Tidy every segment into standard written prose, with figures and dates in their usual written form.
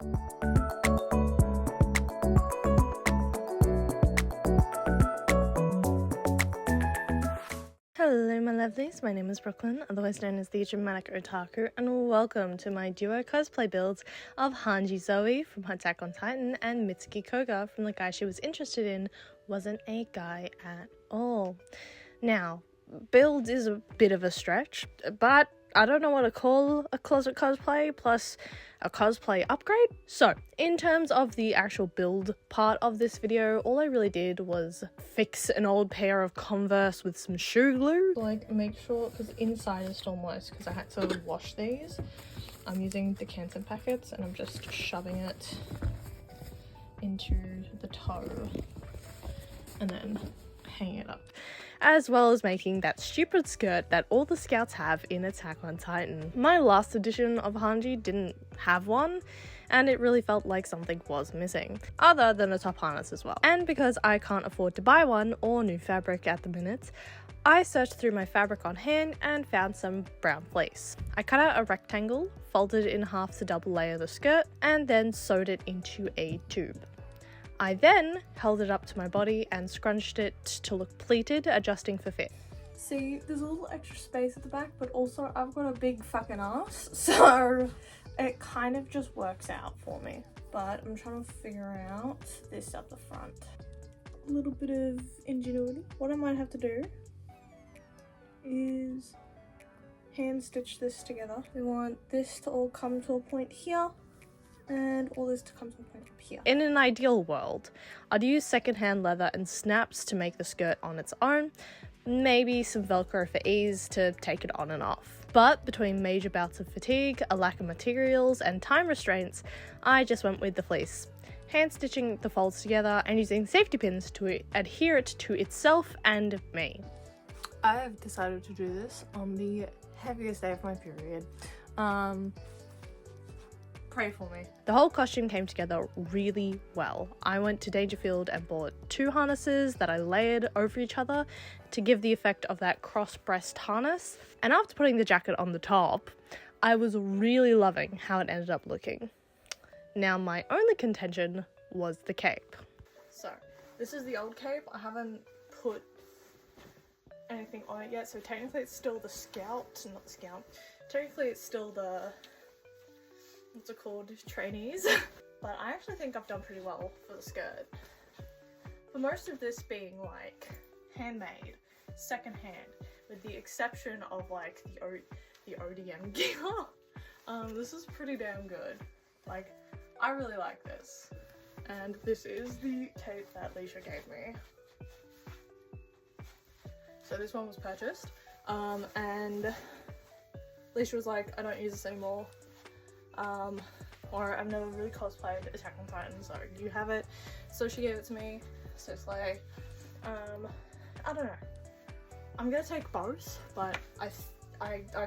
Hello my lovelies, my name is Brooklyn, otherwise known as TheDramaticOtaku, and welcome to my duo cosplay builds of Hange ZOE from Attack on Titan and Mitsuki Koga from the guy she was interested in wasn't a guy at all. Now, build is a bit of a stretch, but I don't know what to call a closet cosplay plus a cosplay upgrade. So, in terms of the actual build part of this video, all I really did was fix an old pair of Converse with some shoe glue. Like, make sure, because inside is still moist because I had to wash these. I'm using decanter packets and I'm just shoving it into the toe and then hanging it up. As well as making that stupid skirt that all the scouts have in Attack on Titan. My last edition of Hange didn't have one, and it really felt like something was missing, other than a top harness as well. And because I can't afford to buy one or new fabric at the minute, I searched through my fabric on Hange and found some brown fleece. I cut out a rectangle, folded it in half to double layer the skirt, and then sewed it into a tube. I then held it up to my body and scrunched it to look pleated, adjusting for fit. See, there's a little extra space at the back, but also I've got a big fucking ass, so it kind of just works out for me. But I'm trying to figure out this at the front. A little bit of ingenuity. What I might have to do is hand stitch this together. We want this to all come to a point here, and all this to come to a point up here. In an ideal world, I'd use secondhand leather and snaps to make the skirt on its own, maybe some Velcro for ease to take it on and off. But between major bouts of fatigue, a lack of materials, and time restraints, I just went with the fleece, hand stitching the folds together and using safety pins to adhere it to itself and me. I have decided to do this on the heaviest day of my period. Pray for me. The whole costume came together really well. I went to Dangerfield and bought 2 harnesses that I layered over each other to give the effect of that cross-breast harness. And after putting the jacket on the top, I was really loving how it ended up looking. Now my only contention was the cape. So this is the old cape. I haven't put anything on it yet, so technically it's still the scout, not the scout. Technically it's still the, what's it called, trainees. But I actually think I've done pretty well for the skirt. For most of this being like handmade, secondhand, with the exception of like the ODM gear, this is pretty damn good. Like, I really like this. And this is the tape that Leisha gave me. So this one was purchased, and Leisha was like, I don't use this anymore. Or I've never really cosplayed Attack on Titan, so you have it. So she gave it to me. So it's like, I don't know. I'm gonna take both, but I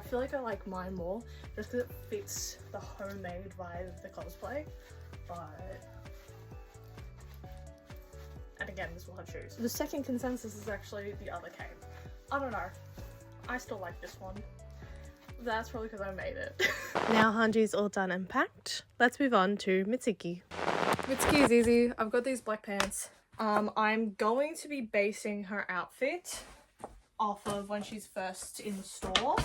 feel like I like mine more just because it fits the homemade vibe of the cosplay. But, and again, this will have shoes. The second consensus is actually the other cape. I don't know. I still like this one. That's probably because I made it. Now Hange's all done and packed. Let's move on to Mitsuki. Mitsuki is easy. I've got these black pants. I'm going to be basing her outfit off of when she's first in the store.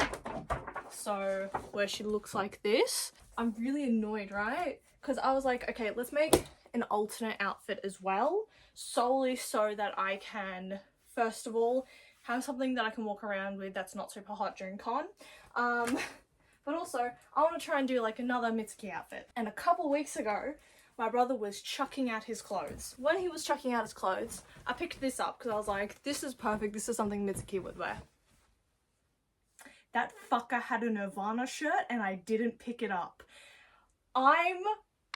So where she looks like this. I'm really annoyed, right? Because I was like, okay, let's make an alternate outfit as well. Solely so that I can, first of all, have something that I can walk around with that's not super hot during con. But also, I want to try and do like another Mitsuki outfit. And a couple weeks ago, my brother was chucking out his clothes. When he was chucking out his clothes, I picked this up because I was like, this is perfect. This is something Mitsuki would wear. That fucker had a Nirvana shirt and I didn't pick it up. I'm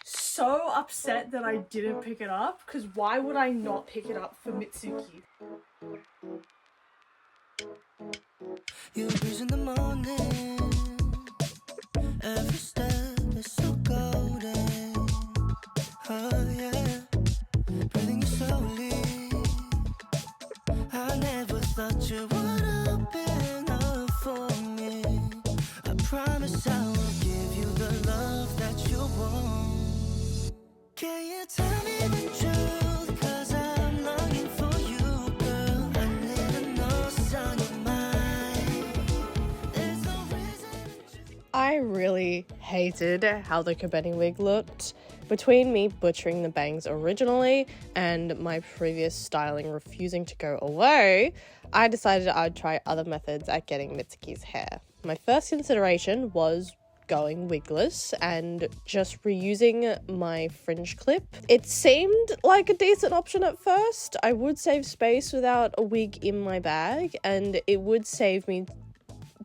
so upset that I didn't pick it up, because why would I not pick it up for Mitsuki? You breeze in the morning, every step is so golden. Oh yeah, breathing you slowly. I never thought you would open up for me. I promise I will give you the love that you want. Can you tell me the truth? 'Cause I'm longing for you, girl. I need to know what's on your mind. There's no reason. I really hated how the Kobeni wig looked. Between me butchering the bangs originally and my previous styling refusing to go away, I decided I'd try other methods at getting Mitsuki's hair. My first consideration was going wigless and just reusing my fringe clip. It seemed like a decent option at first. I would save space without a wig in my bag, and it would save me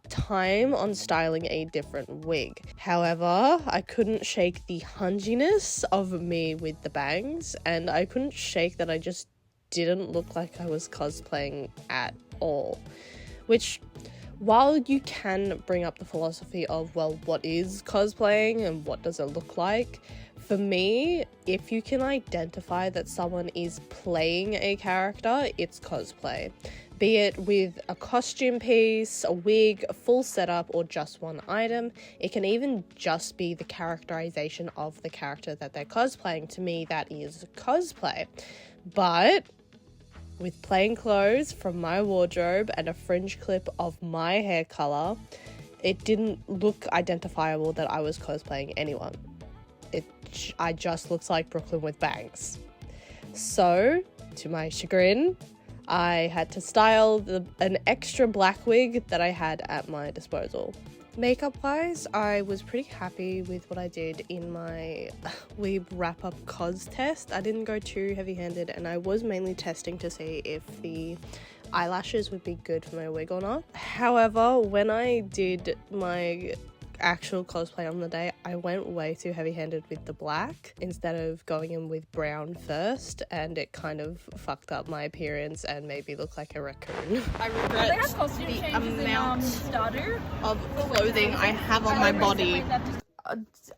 time on styling a different wig. However, I couldn't shake the hunginess of me with the bangs, and I couldn't shake that I just didn't look like I was cosplaying at all. Which, while you can bring up the philosophy of, well, what is cosplaying and what does it look like? For me, if you can identify that someone is playing a character, it's cosplay. Be it with a costume piece, a wig, a full setup, or just one item. It can even just be the characterization of the character that they're cosplaying. To me, that is cosplay. But with plain clothes from my wardrobe and a fringe clip of my hair color, it didn't look identifiable that I was cosplaying anyone. I just looked like Brooklyn with bangs. So, to my chagrin, I had to style an extra black wig that I had at my disposal. Makeup wise, I was pretty happy with what I did in my weeb wrap up cos test. I didn't go too heavy handed, and I was mainly testing to see if the eyelashes would be good for my wig or not. However, when I did my actual cosplay on the day, I went way too heavy-handed with the black instead of going in with brown first, and it kind of fucked up my appearance and made me look like a raccoon. I regret the amount of clothing I have on my body.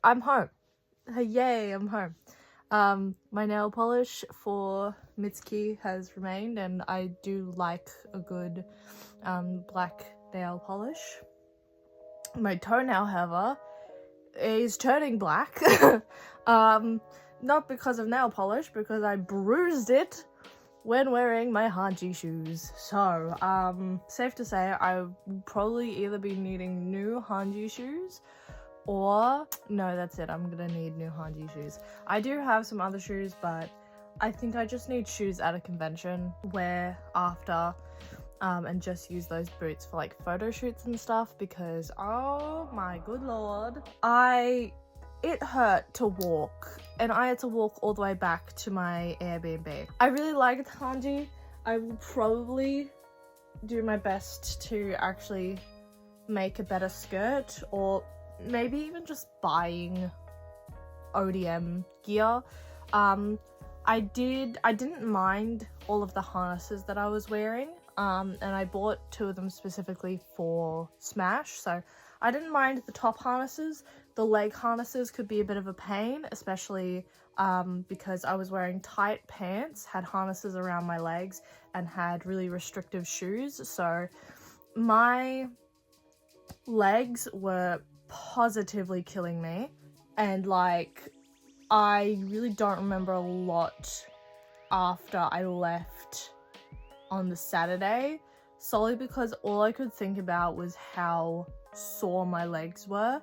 I'm home. Yay, I'm home. My nail polish for Mitsuki has remained, and I do like a good black nail polish. My toenail, however, is turning black. Not because of nail polish, because I bruised it when wearing my Hange shoes. So, safe to say I will probably either be needing new Hange shoes, or no, that's it, I'm gonna need new Hange shoes. I do have some other shoes, but I think I just need shoes at a convention, wear after, and just use those boots for like photo shoots and stuff, because oh my good lord, it hurt to walk, and I had to walk all the way back to my Airbnb. I really liked Hange. I will probably do my best to actually make a better skirt, or maybe even just buying ODM gear. I didn't mind all of the harnesses that I was wearing. And I bought 2 of them specifically for Smash, so I didn't mind the top harnesses. The leg harnesses could be a bit of a pain, especially because I was wearing tight pants, had harnesses around my legs, and had really restrictive shoes, so my legs were positively killing me, and like, I really don't remember a lot after I left on the Saturday, solely because all I could think about was how sore my legs were,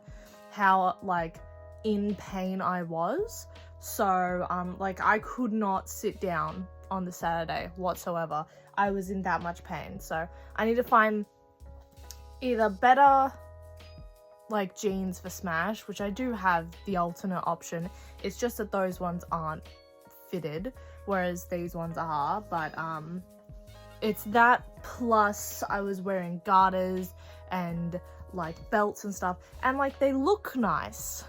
how like in pain I was. So like, I could not sit down on the Saturday whatsoever. I was in that much pain, so I need to find either better like jeans for Smash, which I do have the alternate option. It's just that those ones aren't fitted, whereas these ones are, but it's that, plus I was wearing garters and like belts and stuff, and like, they look nice.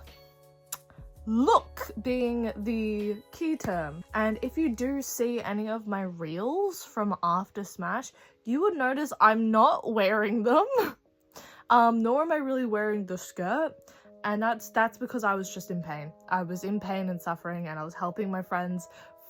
Look being the key term. And if you do see any of my reels from after Smash, you would notice I'm not wearing them. Nor am I really wearing the skirt, and that's because I was just in pain. I was in pain and suffering, and I was helping my friends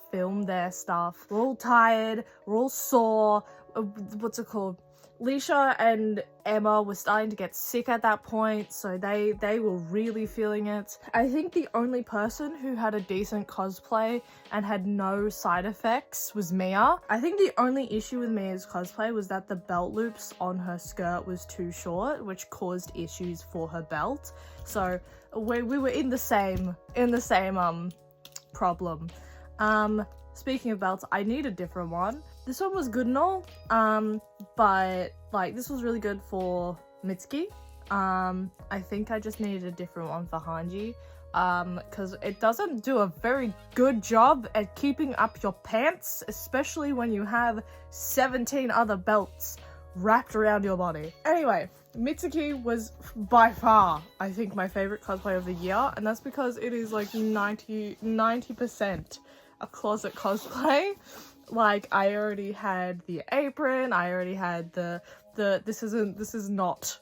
film their stuff. We're all tired, we're all sore, what's it called? Leisha and Emma were starting to get sick at that point, so they were really feeling it. I think the only person who had a decent cosplay and had no side effects was Mia. I think the only issue with Mia's cosplay was that the belt loops on her skirt was too short, which caused issues for her belt. So we were in the same problem. Speaking of belts, I need a different one. This one was good and all, but like this was really good for Mitsuki. I think I just needed a different one for Hange, because it doesn't do a very good job at keeping up your pants, especially when you have 17 other belts wrapped around your body. Anyway, Mitsuki was by far, I think, my favorite cosplay of the year, and that's because it is like 90% a closet cosplay. Like, I already had the apron, I already had this is not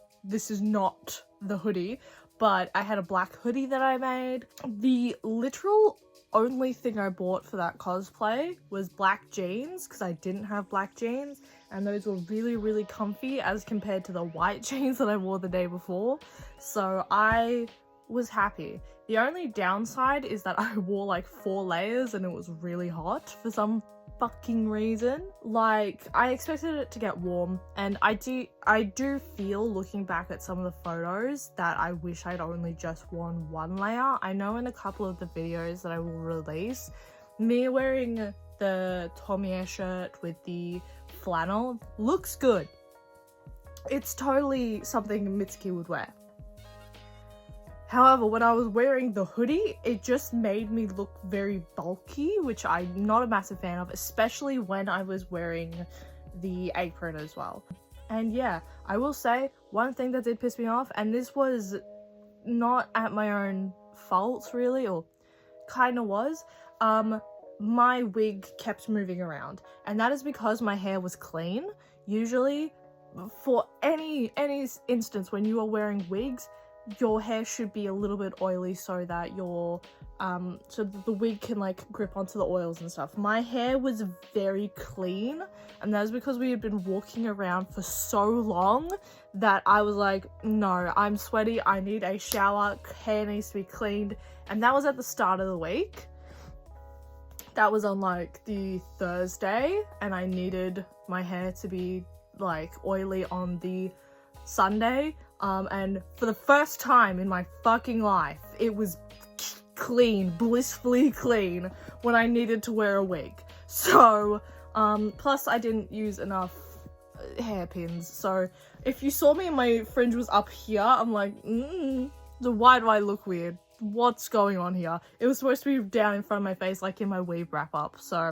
the hoodie, but I had a black hoodie that I made. The literal only thing I bought for that cosplay was black jeans, because I didn't have black jeans, and those were really, really comfy as compared to the white jeans that I wore the day before. So I was happy. The only downside is that I wore like 4 layers and it was really hot for some fucking reason. Like, I expected it to get warm, and I do feel, looking back at some of the photos, that I wish I'd only just worn 1 layer. I know in a couple of the videos that I will release, me wearing the Tomie shirt with the flannel looks good. It's totally something Mitsuki would wear. However, when I was wearing the hoodie, it just made me look very bulky, which I'm not a massive fan of, especially when I was wearing the apron as well. And yeah, I will say one thing that did piss me off, and this was not at my own fault really, or kind of was, my wig kept moving around, and that is because my hair was clean. Usually, for any instance when you are wearing wigs, your hair should be a little bit oily so that your so that the wig can like grip onto the oils and stuff. My hair was very clean, and that is because we had been walking around for so long that I was like, no, I'm sweaty, I need a shower, hair needs to be cleaned. And that was at the start of the week. That was on like the Thursday, and I needed my hair to be like oily on the Sunday. And for the first time in my fucking life, it was clean, blissfully clean, when I needed to wear a wig. So, plus I didn't use enough hairpins. So if you saw me and my fringe was up here, I'm like, why do I look weird? What's going on here? It was supposed to be down in front of my face, like in my weave wrap up. So,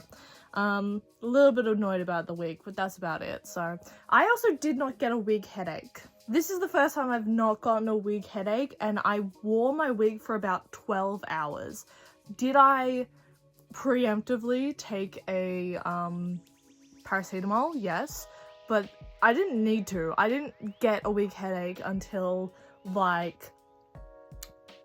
a little bit annoyed about the wig, but that's about it. So, I also did not get a wig headache. This is the first time I've not gotten a wig headache, and I wore my wig for about 12 hours. Did I preemptively take a paracetamol? Yes, but I didn't need to. I didn't get a wig headache until like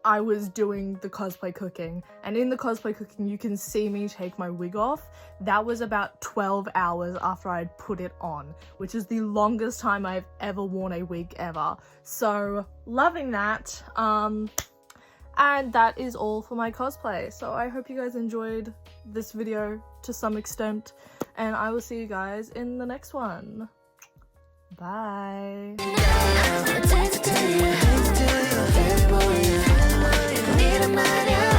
I was doing the cosplay cooking, and in the cosplay cooking you can see me take my wig off. That was about 12 hours after I'd put it on, which is the longest time I've ever worn a wig ever. So loving that. And that is all for my cosplay. So I hope you guys enjoyed this video to some extent, and I will see you guys in the next one. Bye. Need a man,